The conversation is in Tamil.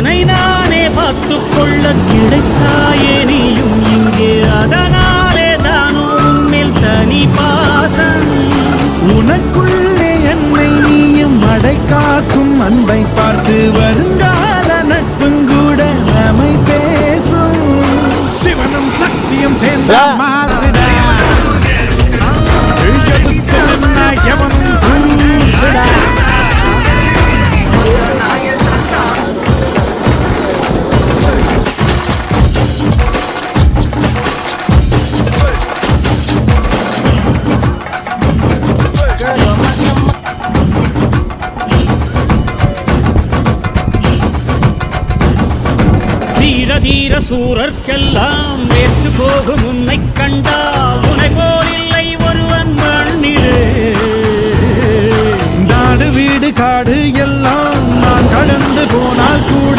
நானே பார்த்துக்கொள்ள கிடைத்தாயே நீயும் இங்கே, அதனாலே தானோ உன்மேல் தனி பாசம். உனக்குள்ளே என்னை நீயும் அடை காக்கும் அன்பை பார்த்து வருங்கால நட்பும் கூட நம்மை பேசும். சிவனும் சக்தியும் சேர்ந்த மாசிடா, எவனும் தூசிடா. தீர தீர சூரர்க்கெல்லாம் வேற்று போகும் உன்னை கண்டால் உனை போல் இல்லை ஒருவன் மண்ணிலே. நாடு வீடு காடு எல்லாம் நான் கடந்து போனால் கூட